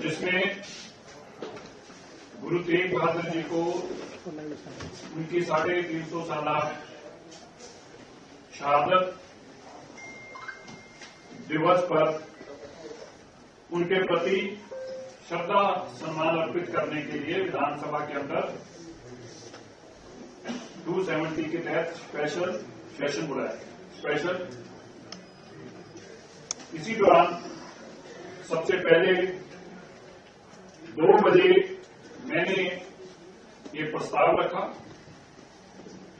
जिसमें गुरु तेग बहादुर जी को उनकी 350 साल शहादत दिवस पर उनके प्रति श्रद्धा सम्मान अर्पित करने के लिए विधानसभा के अंदर 270 के तहत स्पेशल सेशन बुलाया। स्पेशल इसी दौरान सबसे पहले 2 बजे मैंने ये प्रस्ताव रखा।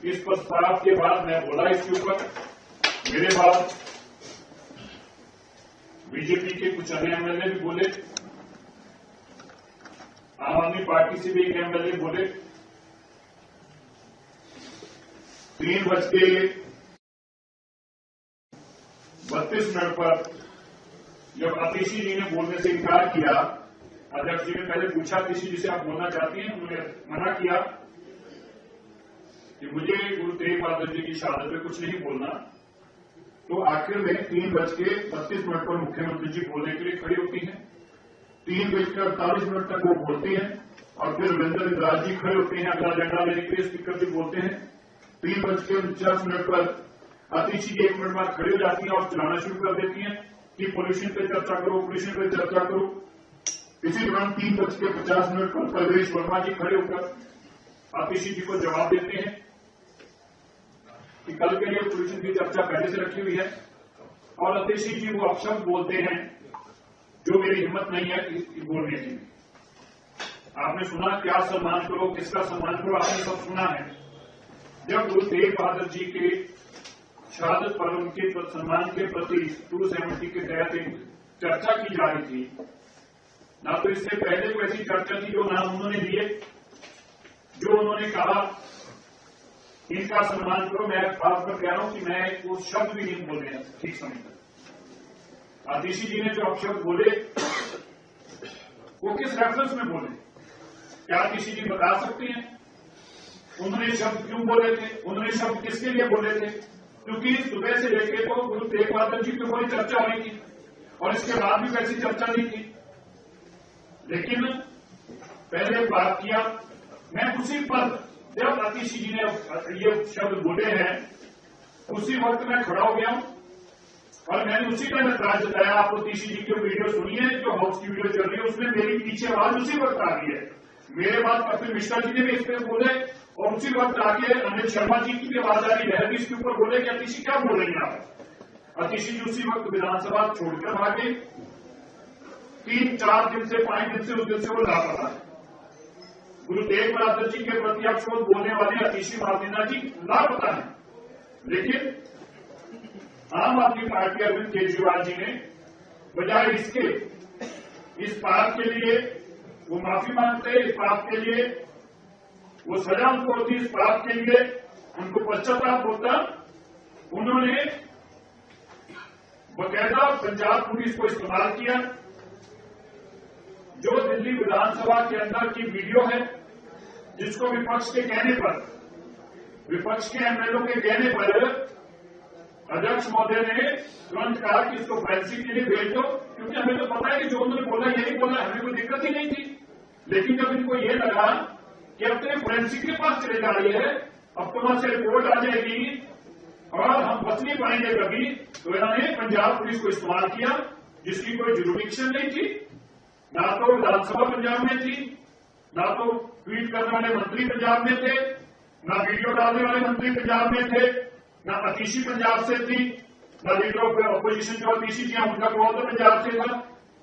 इस प्रस्ताव के बाद मैं बोला इसके ऊपर। मेरे बाद बीजेपी के कुछ अन्य एमएलए भी बोले, आम आदमी पार्टी से भी एक एमएलए बोले। 3:32 पर जब आतिशी जी ने बोलने से इनकार किया, अध्यक्ष जी ने पहले पूछा आतिशी जी से आप बोलना चाहती हैं, उन्होंने मना किया कि मुझे गुरु तेग बहादुर जी की शहादत पे कुछ नहीं बोलना। तो आखिर में 3:32 पर मुख्यमंत्री जी बोलने के लिए खड़ी होती हैं। 3:48 तक वो बोलती हैं और फिर वीरेंद्र इंद्राज जी खड़े होते हैं अगला एजेंडा लेने के लिए। स्पीकर जी बोलते हैं। 3:49 पर आतिशी जी 1 मिनट बाद खड़ी हो जाती हैं और चलाना शुरू कर देती हैं कि पोल्यूशन पे चर्चा करो, पोल्यूशन पे चर्चा करो। इसी दौरान 3:50 पर परवेश वर्मा जी खड़े होकर आतिशी जी को जवाब देते हैं कि कल के लिए पोल्यूशन की चर्चा पहले से रखी हुई है। और आतिशी जी वो अपशब्द बोलते हैं जो मेरी हिम्मत नहीं है बोलने की। आपने सुना क्या सम्मान करो, किसका सम्मान करो, आपने सब सुना है। जब गुरु तेग बहादुर जी के शहादत पर उनके सम्मान के प्रति 270 के तहत एक चर्चा की जा रही थी, ना तो इससे पहले कोई ऐसी चर्चा थी जो नाम उन्होंने दिए, जो उन्होंने कहा इनका सम्मान करो। मैं बात पर कह रहा हूं कि मैं वो शब्द भी नहीं बोल रहे ठीक समय तक। आतिशी जी ने जो अपशब्द बोले वो किस रेफरेंस में बोले, क्या आतिशी जी बता सकते हैं उन्होंने शब्द क्यों बोले थे, उन्होंने शब्द किसके लिए बोले थे? क्योंकि सुबह से लेकर तो गुरु तेग बहादुर जी की कोई चर्चा हुई थी और इसके बाद भी वैसी चर्चा नहीं थी। लेकिन पहले बात किया, मैं उसी पर जब आतिशी जी ने ये शब्द बोले हैं उसी वक्त मैं खड़ा हो गया हूं और मैंने उसी टाइम एतराज जताया। आप आतिशी जी की वीडियो सुनिए, जो हाउस की वीडियो चल रही है उसमें मेरी पीछे आवाज उसी वक्त आ रही है। मेरे बाद कपिल मिश्रा जी ने भी इस पर बोले और उसी वक्त आके अनिल शर्मा जी की भी आवाज आ रही है, इसके ऊपर बोले कि आतिशी क्या बोल रही है आप। आतिशी जी उसी वक्त विधानसभा छोड़कर भागे। 3-4 दिन से 5 दिन से उस दिन से वो लापता है। गुरु तेग बहादुर जी के प्रति अपशब्द बोलने वाले आतिशी मार्टिना जी लापता है। लेकिन आम आदमी पार्टी अरविंद केजरीवाल जी ने बजाय इसके इस पाप के लिए वो माफी मांगते, इस पाप के लिए वो सजा उनको होती, इस पाप के लिए उनको पश्चाताप होता, उन्होंने बकायदा पंजाब पुलिस को इस्तेमाल किया। जो दिल्ली विधानसभा के अंदर की वीडियो है जिसको विपक्ष के कहने पर, विपक्ष के एमएलए के कहने पर अध्यक्ष महोदय ने तुरंत कहा कि इसको फॉरेंसिक के लिए भेज दो, क्योंकि हमें तो पता है कि जो उन्होंने बोला यही बोला, हमें कोई दिक्कत ही नहीं थी। लेकिन जब इनको ये लगा कि अब तो फॉरेंसिक के पास चले जा रही है, अब तो वहां से रिपोर्ट आ जाएगी और हम बच नहीं पाएंगे कभी, तो इन्होंने पंजाब पुलिस को इस्तेमाल किया जिसकी कोई जुरिडिक्शन नहीं थी। ना तो विधानसभा पंजाब में थी, ना तो ट्वीट करने वाले मंत्री पंजाब में थे, ना वीडियो डालने वाले मंत्री पंजाब में थे, ना आतिशी पंजाब से थी, ना लीडर ऑफ अपोजिशन जो आतिशी जी उनका कॉल तो पंजाब से था।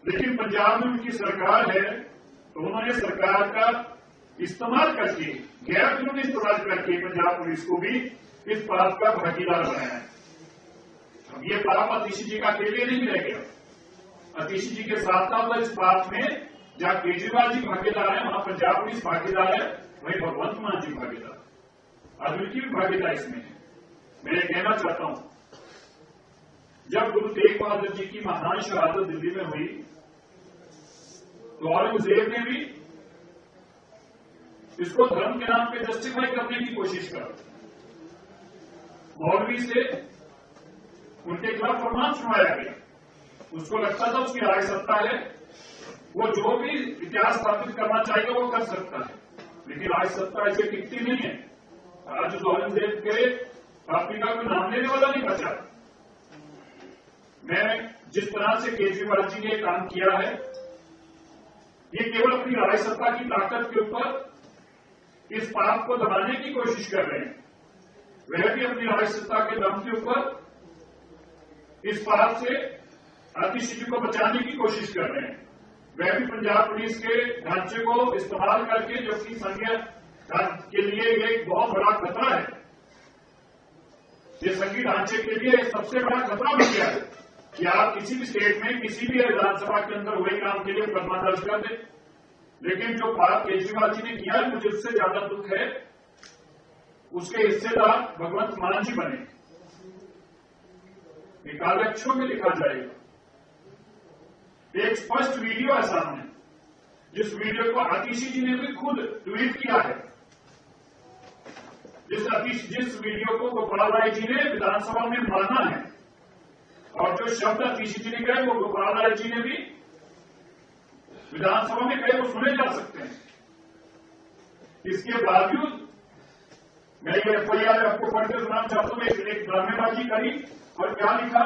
लेकिन पंजाब में उनकी सरकार है तो उन्होंने सरकार का इस्तेमाल करके, गैर कानूनी इस्तेमाल करके पंजाब पुलिस को भी इस पाप का भागीदार बनाया है। अब ये पाप आतिशी जी का अकेले नहीं रह गया, आतिशी जी के साथ साथ इस बात में जहां केजरीवाल जी भागीदार है वहां पंजाब पुलिस भागीदार है, वहीं भगवंत मान जी भागीदार, अरविंद की भी भागीदार इसमें है। मैं कहना चाहता हूं, जब गुरु तेग बहादुर जी की महान शहादत दिल्ली में हुई तो औरंगजेब ने भी इसको धर्म के नाम पे जस्टिफाई करने की कोशिश करा। मौलवी से उनके खिलाफ फरमान सुनाया गया, उसको लगता था उसकी राय सत्ता है, वो जो भी इतिहास स्थापित करना चाहिए वो कर सकता है, लेकिन आज सत्ता ऐसे टिकती नहीं है। आज उस औरंगजेब के अफ्रीका को नाम लेने वाला नहीं बचा। मैं जिस तरह से केजरीवाल जी ने काम किया है, ये केवल अपनी राज सत्ता की ताकत के ऊपर इस पाप को दबाने की कोशिश कर रहे हैं। वह भी अपनी राज सत्ता के दम के ऊपर इस पाप से आतिश जी को बचाने की कोशिश कर रहे हैं। वह भी पंजाब पुलिस के ढांचे को इस्तेमाल करके, जो कि संघीय के लिए एक बहुत बड़ा खतरा है, ये संघीय ढांचे के लिए सबसे बड़ा खतरा बन गया है कि आप किसी भी स्टेट में किसी भी विधानसभा के अंदर हुए काम के लिए मुकदमा दर्ज कर दें। लेकिन जो पाप केजरीवाल जी ने किया है, मुझे उससे ज्यादा दुख है उसके हिस्सेदार भगवंत मान जी बने। ये काले अक्षरों में लिखा जाएगा। एक स्पष्ट वीडियो है सामने, जिस वीडियो को आतिशी जी ने भी खुद ट्वीट किया है। जिस वीडियो को गोपाल राय जी ने विधानसभा में माना है, और जो शब्द आतिशी जी ने कहे वो गोपाल राय जी ने भी विधानसभा में कहे, वो सुने जा सकते हैं। इसके बावजूद मैं ये एफआईआर आपको पढ़ के सुनाना चाहता हूं। एक ड्रामेबाजी करी और क्या लिखा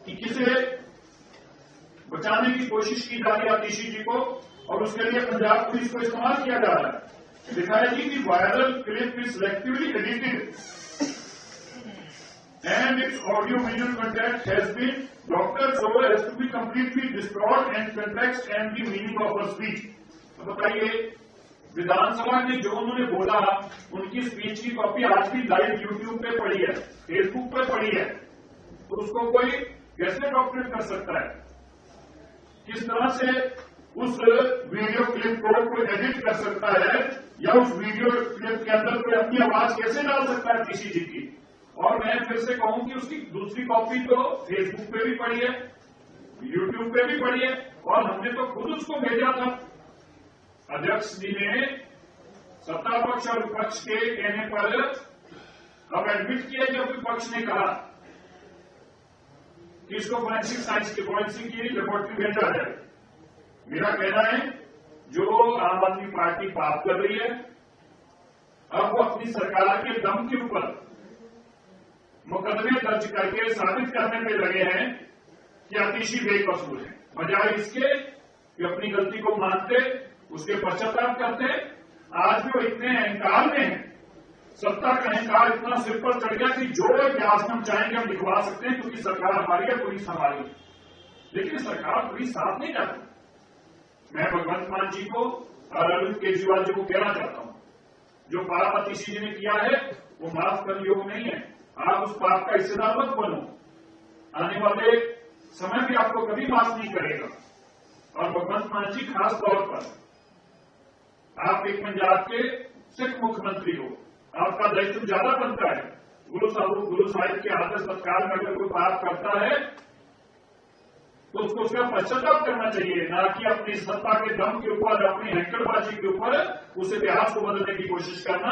कि किसे बचाने की कोशिश की जा रही है आतिशी जी को, और उसके लिए पंजाब पुलिस को इस्तेमाल किया जा रहा है। लिखा है जी कि viral clip is selectively edited and its audio-visual content has been doctored so as to be completely distort and context and the meaning of a speech। तो बताइए, विधानसभा में जो उन्होंने बोला, उनकी स्पीच की कॉपी आज भी लाइव यूट्यूब पे पड़ी है, फेसबुक पे पड़ी है, तो उसको कोई कैसे डॉक्टरेट कर सकता है? किस तरह से उस वीडियो क्लिप को कोई एडिट कर सकता है, या उस वीडियो क्लिप के अंदर कोई अपनी आवाज कैसे डाल सकता है किसी जी की? और मैं फिर से कहूं कि उसकी दूसरी कॉपी तो फेसबुक पे भी पड़ी है, यूट्यूब पे भी पड़ी है, और हमने तो खुद उसको भेजा था। अध्यक्ष जी ने सत्ता पक्ष और विपक्ष के कहने पर अब एडमिट किया, जब विपक्ष ने कहा कि इसको फॉरेंसिक साइंस की लेबोरेटरी भेजा जाए। मेरा कहना है, जो आम आदमी पार्टी पाप कर रही है, अब वो अपनी सरकार के दम के ऊपर मुकदमे दर्ज करके साबित करने में लगे हैं कि आतिशी बेकसूर है, बजाय इसके कि अपनी गलती को मानते, उसके पश्चाताप करते। आज भी वो इतने अहंकार में है, सत्ता का अहंकार इतना सिर पर चढ़ गया कि जो इतिहास हम चाहेंगे हम लिखवा सकते हैं, क्योंकि सरकार हमारी है, पुलिस हमारी है। लेकिन सरकार पुलिस साथ नहीं जाती। मैं भगवंत मान जी को और अरविंद केजरीवाल जी को कहना चाहता हूं, जो पाप आतिशी जी ने किया है वो माफ करने योग्य नहीं है। आप उस पाप का हिस्सेदार मत बनो, आने वाले समय भी आपको कभी माफ नहीं करेगा। और भगवंत मान जी खास तौर पर, आप एक पंजाब के सिख मुख्यमंत्री हो, आपका दायित्व ज्यादा बनता है। गुरु साहिब के आदर्श सत्कार में अगर कोई पाप करता है तो उसको उसका पश्चाताप करना चाहिए, ना कि अपनी सत्ता के दम के ऊपर, अपनी हैंकड़बाजी के ऊपर उस इतिहास को बदलने की कोशिश करना।